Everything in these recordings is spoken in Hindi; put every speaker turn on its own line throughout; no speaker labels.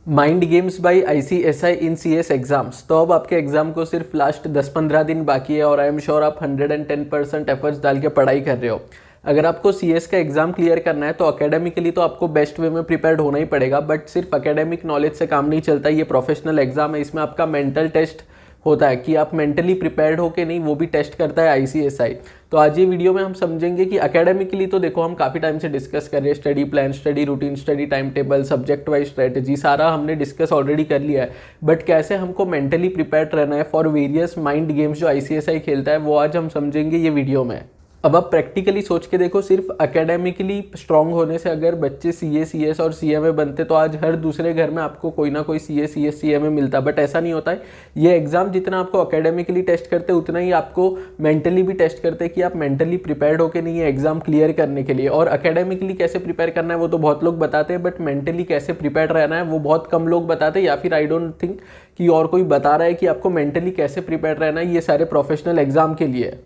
Mind games by ICSI in CS exams. तो अब आपके एग्जाम को सिर्फ लास्ट 10-15 दिन बाकी है और आई एम श्योर आप 110% एफर्ट्स डाल के पढ़ाई कर रहे हो। अगर आपको CS का एग्जाम क्लियर करना है तो अकेडमिकली तो आपको बेस्ट वे में प्रिपेयर्ड होना ही पड़ेगा, बट सिर्फ अकेडमिक नॉलेज से काम नहीं चलता। ये प्रोफेशनल एग्जाम है, इसमें आपका मेंटल टेस्ट होता है कि आप मेंटली प्रिपेयर्ड हो कि नहीं, वो भी टेस्ट करता है ICSI। तो आज ये वीडियो में हम समझेंगे कि अकेडमिकली तो देखो हम काफ़ी टाइम से डिस्कस कर रहे हैं, study plan, study routine, study time table, subject wise strategy, सारा हमने डिस्कस ऑलरेडी कर लिया है। बट कैसे हमको मेंटली प्रिपेयर्ड रहना है फॉर वेरियस माइंड गेम्स जो ICSI खेलता है, वो आज हम समझेंगे ये वीडियो में। अब आप प्रैक्टिकली सोच के देखो, सिर्फ एकेडमिकली स्ट्रांग होने से अगर बच्चे CA CS और CMA बनते तो आज हर दूसरे घर में आपको कोई ना कोई CA CS CMA मिलता, बट ऐसा नहीं होता है। ये एग्जाम जितना आपको एकेडमिकली टेस्ट करते उतना ही आपको मेंटली भी टेस्ट करते हैं कि आप मेंटली प्रिपेयर्ड हो के नहीं है एग्जाम क्लियर करने के लिए। और एकेडमिकली कैसे प्रिपेयर करना है वो तो बहुत लोग बताते हैं, बट मेंटली कैसे प्रिपेयर्ड रहना है वो बहुत कम लोग बताते हैं, या फिर आई डोंट थिंक कि और कोई बता रहा है कि आपको मेंटली कैसे प्रिपेयर्ड रहना है ये सारे प्रोफेशनल एग्जाम के लिए।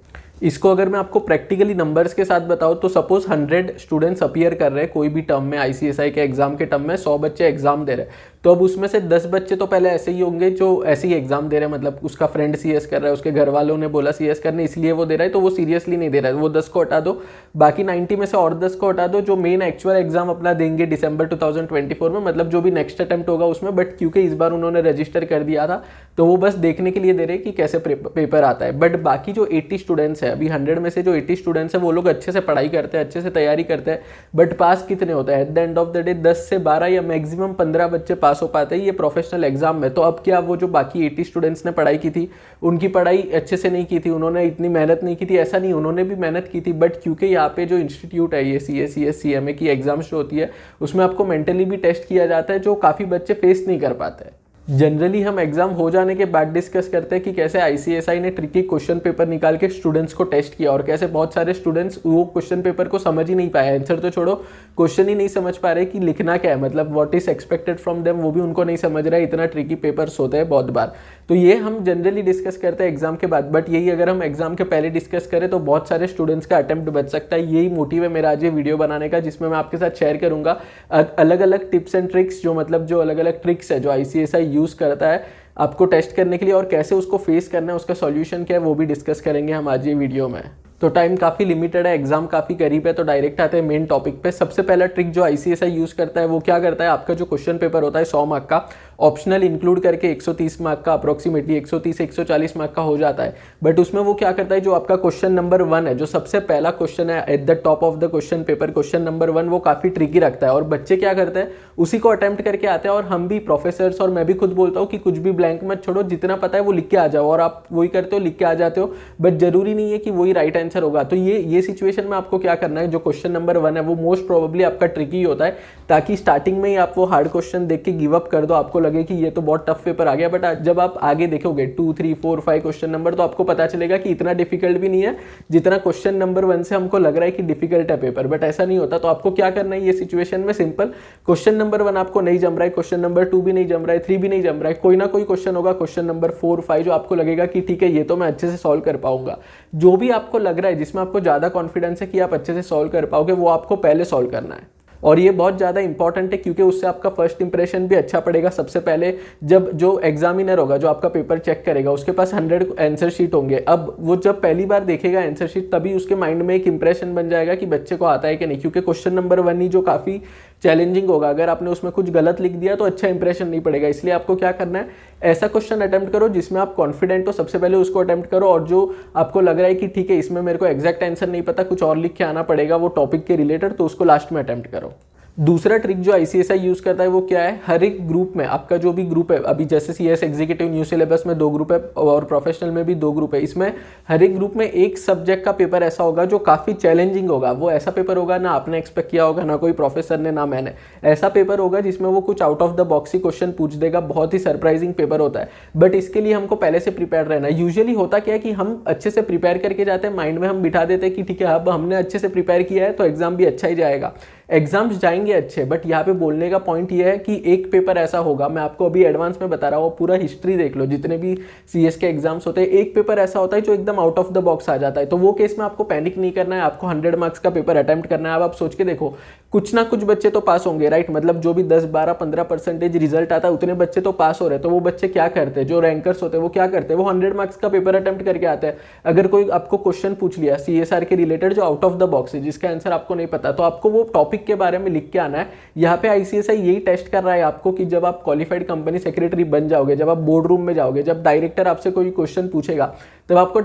इसको अगर मैं आपको प्रैक्टिकली नंबर्स के साथ बताऊं तो सपोज 100 स्टूडेंट्स अपीयर कर रहे हैं कोई भी टर्म में, ICSI के एग्जाम के टर्म में 100 बच्चे एग्जाम दे रहे हैं, तो अब उसमें से 10 बच्चे तो पहले ऐसे ही होंगे जो ऐसे ही एग्जाम दे रहे हैं, मतलब उसका फ्रेंड CS कर रहा है, उसके घर वालों ने बोला CS करने इसलिए वो दे रहा है, तो वो सीरियसली नहीं दे रहा है, वो 10 को हटा दो। बाकी 90 में से और 10 को हटा दो जो मेन एक्चुअल एग्जाम अपना देंगे दिसंबर 2024 में, मतलब जो भी नेक्स्ट अटेम्प्ट होगा उसमें। बट क्योंकि इस बार उन्होंने रजिस्टर कर दिया था तो वो बस देखने के लिए दे रहे हैं कि कैसे पेपर आता है। बट बाकी जो 80 स्टूडेंट्स है, अभी 100 में से जो 80 स्टूडेंट्स है वो लोग अच्छे से पढ़ाई करते हैं, अच्छे से तैयारी करते हैं, बट पास कितने होते हैं? At the end of the day 10 से 12 या मैक्सिमम 15 बच्चे पास हो पाते हैं ये प्रोफेशनल एग्जाम में। तो अब क्या वो जो बाकी 80 स्टूडेंट्स ने पढ़ाई की थी उनकी पढ़ाई अच्छे से नहीं की थी, उन्होंने इतनी मेहनत नहीं की थी? ऐसा नहीं, उन्होंने भी मेहनत की थी, बट क्योंकि यहाँ पे जो इंस्टीट्यूट है ये CA CS CMA की एग्जाम्स जो होती है उसमें आपको मेंटली भी टेस्ट किया जाता है, जो काफ़ी बच्चे फेस नहीं कर पाते हैं। जनरली हम एग्जाम हो जाने के बाद डिस्कस करते हैं कि कैसे ICSI ने ट्रिकी क्वेश्चन पेपर निकाल के स्टूडेंट्स को टेस्ट किया और कैसे बहुत सारे स्टूडेंट्स वो क्वेश्चन पेपर को समझ ही नहीं पाए, आंसर तो छोड़ो क्वेश्चन ही नहीं समझ पा रहे कि लिखना क्या है, मतलब what is expected from them वो भी उनको नहीं समझ रहा है। इतना ट्रिकी पेपर्स होते हैं बहुत बार, तो ये हम जनरली डिस्कस करते हैं एग्जाम के बाद। बट यही अगर हम एग्जाम के पहले डिस्कस करें तो बहुत सारे स्टूडेंट्स का अटेम्प्ट बच सकता है। यही मोटिव है मेरा आज ये वीडियो बनाने का, जिसमें मैं आपके साथ शेयर करूंगा अलग अलग टिप्स एंड ट्रिक्स, जो मतलब जो अलग अलग ट्रिक्स है जो ICSI यूज करता है आपको टेस्ट करने के लिए, और कैसे उसको फेस करना है, उसका सॉल्यूशन क्या है वो भी डिस्कस करेंगे हम आज ये वीडियो में। तो टाइम काफ़ी लिमिटेड है, एग्जाम काफ़ी करीब है, तो डायरेक्ट आते हैं मेन टॉपिक पे। सबसे पहला ट्रिक जो ICSI यूज़ करता है वो क्या करता है, आपका जो क्वेश्चन पेपर होता है 100 मार्क का, ऑप्शनल इंक्लूड करके 130 मार्क का, अप्रोक्सीमेटली 130-140 मार्क का हो जाता है। बट उसमें वो क्या करता है, जो आपका क्वेश्चन नंबर 1 है, जो सबसे पहला क्वेश्चन है at the top of the question paper, question number 1 वो काफ़ी ट्रिकी रखता है और बच्चे क्या करते हैं उसी को अटेम्प्ट करके आते हैं। और हम भी प्रोफेसर्स और मैं भी खुद बोलता हूँ कि कुछ भी ब्लैंक मत छोड़ो, जितना पता है वो लिख के आ जाओ, और आप वही करते हो, लिख के आ जाते हो, बट जरूरी नहीं है कि वही राइट आंसर होगा। तो ये सिचुएशन में आपको क्या करना है, जो क्वेश्चन नंबर 1 है वो मोस्ट प्रोबेबली आपका ट्रिकी होता है, ताकि स्टार्टिंग में ही आप वो हार्ड क्वेश्चन देख के गिव अप कर दो, आपको लगे कि ये तो बहुत टफ पेपर आ गया। बट जब आप आगे देखोगे 2 3 4 5 क्वेश्चन नंबर, तो आपको पता चलेगा कि इतना डिफिकल्ट भी नहीं है जितना क्वेश्चन नंबर 1 से हमको लग रहा है कि डिफिकल्ट है पेपर, बट ऐसा नहीं होता। तो आपको क्या करना है ये सिचुएशन में, सिंपल, क्वेश्चन नंबर 1 आपको नहीं जम रहा है, क्वेश्चन नंबर 2 भी नहीं जम रहा है, 3 भी नहीं जम रहा है, कोई ना कोई क्वेश्चन होगा क्वेश्चन नंबर 4 5 जो आपको लगेगा कि ठीक है ये तो मैं अच्छे से सॉल्व कर पाऊंगा। जो भी आपको लग रहा है जिसमें आपको ज्यादा कॉन्फिडेंस है कि आप अच्छे से सॉल्व कर पाओगे, वो आपको पहले सॉल्व करना है। और ये बहुत ज़्यादा इंपॉर्टेंट है क्योंकि उससे आपका फर्स्ट इंप्रेशन भी अच्छा पड़ेगा। सबसे पहले जब जो एग्जामिनर होगा, जो आपका पेपर चेक करेगा, उसके पास 100 आंसर शीट होंगे। अब वो जब पहली बार देखेगा आंसर शीट, तभी उसके माइंड में एक इंप्रेशन बन जाएगा कि बच्चे को आता है कि नहीं, क्योंकि क्वेश्चन नंबर 1 ही जो काफ़ी चैलेंजिंग होगा, अगर आपने उसमें कुछ गलत लिख दिया तो अच्छा इंप्रेशन नहीं पड़ेगा। इसलिए आपको क्या करना है, ऐसा क्वेश्चन अटेम्प्ट करो जिसमें आप कॉन्फिडेंट हो, सबसे पहले उसको अटेम्प्ट करो, और जो आपको लग रहा है कि ठीक है इसमें मेरे को एग्जैक्ट आंसर नहीं पता, कुछ और लिख के आना पड़ेगा वो टॉपिक के रिलेटेड, तो उसको लास्ट में अटेम्प्ट करो। दूसरा ट्रिक जो ICSI यूज करता है वो क्या है, हर एक ग्रुप में, आपका जो भी ग्रुप है, अभी जैसे CS एग्जीक्यूटिव न्यू सिलेबस में 2 ग्रुप है और प्रोफेशनल में भी 2 ग्रुप है, इसमें हर एक ग्रुप में एक सब्जेक्ट का पेपर ऐसा होगा जो काफी चैलेंजिंग होगा। वो ऐसा पेपर होगा ना आपने एक्सपेक्ट किया होगा, ना कोई प्रोफेसर ने, ना मैंने। ऐसा पेपर होगा जिसमें वो कुछ out of the box he question पूछ देगा, बहुत ही सरप्राइजिंग पेपर होता है। बट इसके लिए हमको पहले से प्रिपेयर रहना है। यूजुअली होता क्या है कि हम अच्छे से प्रिपेयर करके जाते हैं, माइंड में हम बिठा देते हैं कि ठीक है अब हमने अच्छे से प्रिपेयर किया है तो एग्जाम भी अच्छा ही जाएगा, एग्जाम्स जाएंगे अच्छे। बट यहाँ पे बोलने का पॉइंट ये है कि एक पेपर ऐसा होगा, मैं आपको अभी एडवांस में बता रहा हूँ, पूरा हिस्ट्री देख लो, जितने भी CS के एग्जाम्स होते हैं, एक पेपर ऐसा होता है जो एकदम आउट ऑफ द बॉक्स आ जाता है। तो वो केस में आपको पैनिक नहीं करना है, आपको 100 मार्क्स का पेपर अटेम्प्ट करना है। अब आप सोच के देखो, कुछ ना कुछ बच्चे तो पास होंगे, राइट। मतलब जो भी 10, 12, 15% रिजल्ट आता है उतने बच्चे तो पास हो रहे हैं। तो वो बच्चे क्या करते हैं, जो रैंकर्स होते हैं वो क्या करते हैं, वो 100 मार्क्स का पेपर अटेम्प्ट करके आते हैं। अगर कोई आपको क्वेश्चन पूछ लिया CSR के रिलेटेड जो आउट ऑफ द बॉक्स है, जिसका आंसर आपको नहीं पता, तो आपको वो टॉपिक के बारे में लिख के आना है। यहाँ पे ICSI यही टेस्ट कर रहा है आपको कि जब आप क्वालिफाइड कंपनी सेक्रेटरी बन जाओगे, जब आप बोर्ड रूम में जाओगे, जब डायरेक्टर आपसे कोई क्वेश्चन पूछेगा, तब आप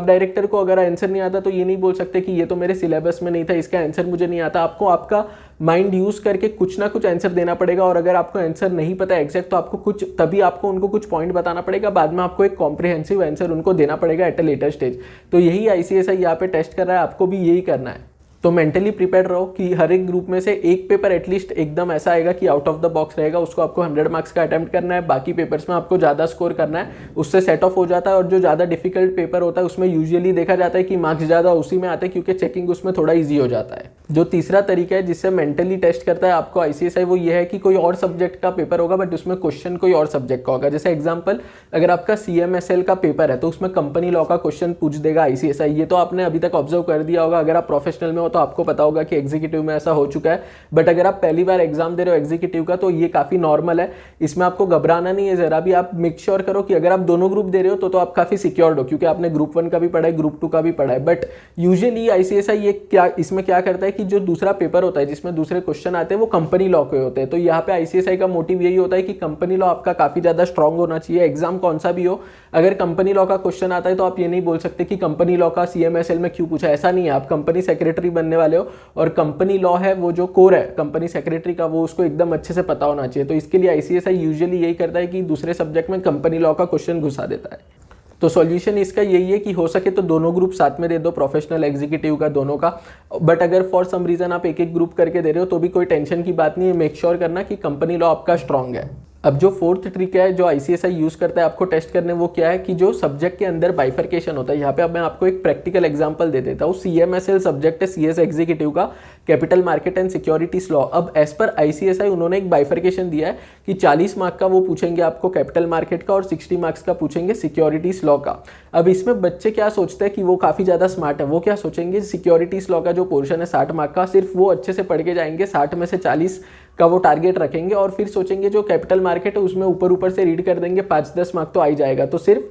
डायरेक्टर को अगर आंसर नहीं आता तो ये नहीं बोल सकते कि ये तो मेरे सिलेबस में नहीं था, इसका आंसर मुझे नहीं आता। आपको आपका माइंड यूज करके कुछ ना कुछ आंसर देना पड़ेगा। और अगर आपको आंसर नहीं पता एग्जैक्ट, तो आपको उनको कुछ पॉइंट बताना पड़ेगा, बाद में आपको एक कॉम्प्रिहेंसिव आंसर उनको देना पड़ेगा एट अ लेटर स्टेज। तो यही ICSI यहाँ पे टेस्ट कर रहा है, आपको भी यही करना है। तो मेंटली प्रिपेयर रहो कि हर एक ग्रुप में से एक पेपर एटलीस्ट एकदम ऐसा आएगा कि आउट ऑफ द बॉक्स रहेगा, उसको आपको 100 मार्क्स का अटेम्प्ट करना है। बाकी पेपर्स में आपको ज़्यादा स्कोर करना है, उससे सेट ऑफ हो जाता है। और जो ज़्यादा डिफिकल्ट पेपर होता है उसमें यूजुअली देखा जाता है कि मार्क्स ज़्यादा उसी में आते हैं, क्योंकि चेकिंग उसमें थोड़ा ईजी हो जाता है। जो तीसरा तरीका है जिससे मेंटली टेस्ट करता है आपको ICSI, वो ये है कि कोई और सब्जेक्ट का पेपर होगा बट उसमें क्वेश्चन कोई और सब्जेक्ट का होगा। जैसे एग्जाम्पल, अगर आपका CMSL का पेपर है तो उसमें कंपनी लॉ का क्वेश्चन पूछ देगा ICSI। ये तो आपने अभी तक ऑब्जर्व कर दिया होगा। अगर आप प्रोफेशनल में हो तो आपको पता होगा कि एग्जीक्यूटिव में ऐसा हो चुका है। बट अगर आप पहली बार एग्जाम दे रहे हो एग्जीक्यूटिव का, तो ये काफी नॉर्मल है, इसमें आपको घबराना नहीं है जरा भी। आप मेक श्योर करो कि अगर आप दोनों ग्रुप दे रहे हो तो आप काफी सिक्योर्ड हो, क्योंकि आपने ग्रुप 1 का भी पढ़ा है, ग्रुप 2 का भी पढ़ा है। बट यूजुअली ICSI इसमें क्या करता है कि जो दूसरा पेपर होता है जिसमें दूसरे क्वेश्चन आते हैं वो कंपनी लॉ के होते हैं। तो यहाँ पे ICSI का मोटिव यही होता है कि कंपनी लॉ आपका काफी ज्यादा स्ट्रांग होना चाहिए। एग्जाम कौन सा भी हो, अगर कंपनी लॉ का क्वेश्चन आता है तो आप ये नहीं बोल सकते कि कंपनी लॉ का CMSL में क्यों पूछा। ऐसा नहीं है, आप कंपनी सेक्रेटरी बनने वाले हो और कंपनी लॉ है वो जो कोर है कंपनी सेक्रेटरी का, वो उसको एकदम अच्छे से पता होना चाहिए। तो इसके लिए ICSI यूजुअली यही करता है कि दूसरे सब्जेक्ट में कंपनी लॉ का क्वेश्चन घुसा देता है। तो सॉल्यूशन इसका यही है कि हो सके तो दोनों ग्रुप साथ में दे दो, प्रोफेशनल एग्जीक्यूटिव का दोनों का। बट अगर फॉर सम रीजन आप एक एक ग्रुप करके दे रहे हो तो भी कोई टेंशन की बात नहीं है। मेक श्योर करना कि कंपनी लॉ आपका स्ट्रांग है। अब जो फोर्थ ट्रिक है जो ICSI यूज करता है आपको टेस्ट करने, वो क्या है कि जो सब्जेक्ट के अंदर बाइफर्केशन होता है। यहाँ पे अब मैं आपको एक प्रैक्टिकल एग्जांपल दे देता हूँ। CMSL सब्जेक्ट है CS एग्जीक्यूटिव का, capital market and securities law. अब एज पर ICSI उन्होंने एक बाइफर्केशन दिया है कि 40 मार्क का वो पूछेंगे आपको कैपिटल मार्केट का और 60 मार्क्स का पूछेंगे सिक्योरिटीज लॉ का। अब इसमें बच्चे क्या सोचते हैं कि वो काफी ज्यादा स्मार्ट है, वो क्या सोचेंगे सिक्योरिटीज लॉ का जो पोर्शन है 60 मार्क का, सिर्फ वो अच्छे से पढ़ के जाएंगे, 60 में से 40 का वो टारगेट रखेंगे। और फिर सोचेंगे जो कैपिटल मार्केट है उसमें ऊपर से रीड कर देंगे, 5-10 मार्क तो आ ही जाएगा। तो सिर्फ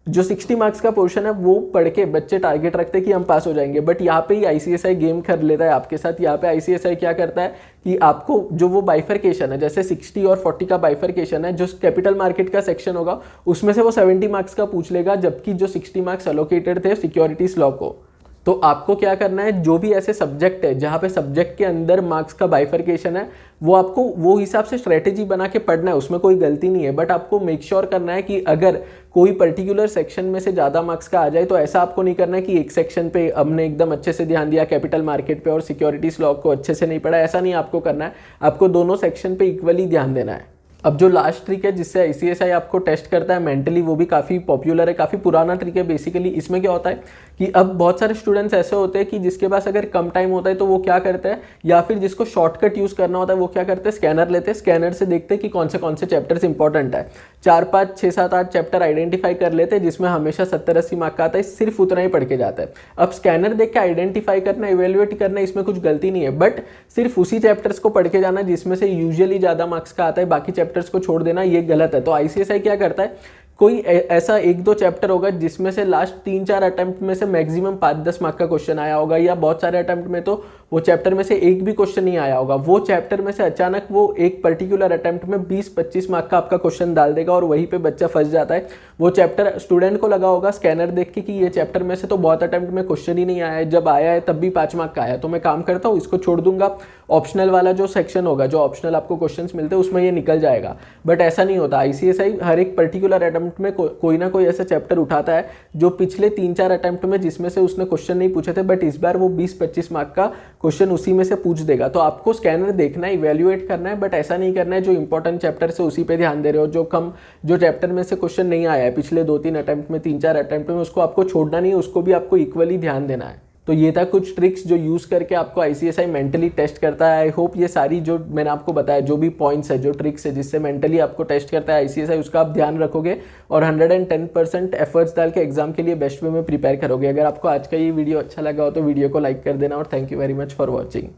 जो 60 मार्क्स का पोर्शन है वो पढ़ के बच्चे टारगेट रखते हैं कि हम पास हो जाएंगे। बट यहाँ पे ही ICSI गेम कर लेता है आपके साथ। यहाँ पे ICSI क्या करता है कि आपको जो वो बाइफर्केशन है, जैसे 60 और 40 का बाइफर्केशन है, जो कैपिटल मार्केट का सेक्शन होगा उसमें से वो 70 मार्क्स का पूछ लेगा, जबकि जो 60 मार्क्स एलोकेटेड थे सिक्योरिटीज लॉ को। तो आपको क्या करना है, जो भी ऐसे सब्जेक्ट है जहाँ पे सब्जेक्ट के अंदर मार्क्स का बाइफर्केशन है, वो आपको वो हिसाब से स्ट्रेटेजी बना के पढ़ना है, उसमें कोई गलती नहीं है। बट आपको मेक श्योर करना है कि अगर कोई पर्टिकुलर सेक्शन में से ज़्यादा मार्क्स का आ जाए तो ऐसा आपको नहीं करना है कि एक सेक्शन पे हमने एकदम अच्छे से ध्यान दिया कैपिटल मार्केट पे और सिक्योरिटीज लॉ को अच्छे से नहीं पढ़ा, ऐसा नहीं आपको करना है। आपको दोनों सेक्शन पे इक्वली ध्यान देना है। अब जो लास्ट ट्रिक है जिससे ICSI आपको टेस्ट करता है मेंटली, वो भी काफ़ी पॉपुलर है, काफ़ी पुराना ट्रिक है बेसिकली। इसमें क्या होता है कि अब बहुत सारे स्टूडेंट्स ऐसे होते हैं कि जिसके पास अगर कम टाइम होता है तो वो क्या करते हैं, या फिर जिसको शॉर्टकट यूज़ करना होता है वो क्या करते हैं, स्कैनर लेते हैं, स्कैनर से देखते हैं कि कौन से चैप्टर्स इंपॉर्टेंट है। 4, 5, 6, 7, 8 चैप्टर आइडेंटिफाई कर लेते हैं जिसमें हमेशा 70-80 मार्क का आता है, सिर्फ उतना ही पढ़ के जाता है। अब स्कैनर देख के आइडेंटिफाई करना, इवेल्युएट करना, इसमें कुछ गलती नहीं है। बट सिर्फ उसी चैप्टर्स को पढ़ के जाना जिसमें से यूजुअली ज़्यादा मार्क्स का आता है, बाकी चैप्टर्स को छोड़ देना, ये गलत है। तो ICSI क्या करता है, कोई ऐसा 1-2 चैप्टर होगा जिसमें से लास्ट 3-4 अटेम्प्ट में से मैक्सिमम 5-10 मार्क का क्वेश्चन आया होगा, या बहुत सारे अटेम्प्ट में तो वो चैप्टर में से एक भी क्वेश्चन नहीं आया होगा। वो चैप्टर में से अचानक वो एक पर्टिकुलर अटेम्प्ट में 20-25 मार्क का आपका क्वेश्चन डाल देगा और वहीं पे बच्चा फंस जाता है। वो चैप्टर स्टूडेंट को लगा होगा स्कैनर देख के कि ये चैप्टर में से तो बहुत अटेम्प्ट में क्वेश्चन ही नहीं आया है, जब आया है तब भी 5 मार्क का आया, तो मैं काम करता हूँ इसको छोड़ दूंगा, ऑप्शनल वाला जो सेक्शन होगा, जो ऑप्शनल आपको क्वेश्चंस मिलते हैं उसमें ये निकल जाएगा। बट ऐसा नहीं होता। ICSI हर एक पर्टिकुलर अटेम्प्ट में कोई ना कोई ऐसा चैप्टर उठाता है जो पिछले 3-4 अटेम्प्ट में जिसमें से उसने क्वेश्चन नहीं पूछे थे, बट इस बार वो 20-25 मार्क का क्वेश्चन उसी में से पूछ देगा। तो आपको स्कैनर देखना है, इवेल्युएट करना है, बट ऐसा नहीं करना है जो इंपॉर्टेंट चैप्टर से उसी पे ध्यान दे रहे हो। जो चैप्टर में से क्वेश्चन नहीं आया है पिछले 2-3 अटेम्प्ट में, 3-4 अटेम्प्ट में, उसको आपको छोड़ना नहीं है, उसको भी आपको इक्वली ध्यान देना है। तो ये था कुछ ट्रिक्स जो यूज करके आपको ICSI मेंटली टेस्ट करता है। आई होप ये सारी जो मैंने आपको बताया, जो भी पॉइंट्स है, जो ट्रिक्स है जिससे मेंटली आपको टेस्ट करता है ICSI, उसका आप ध्यान रखोगे और 110% एफर्ट्स डाल के एग्जाम के लिए बेस्ट वे में प्रिपेयर करोगे। अगर आपको आज का ये वीडियो अच्छा लगा हो तो वीडियो को लाइक कर देना और thank you very much for watching.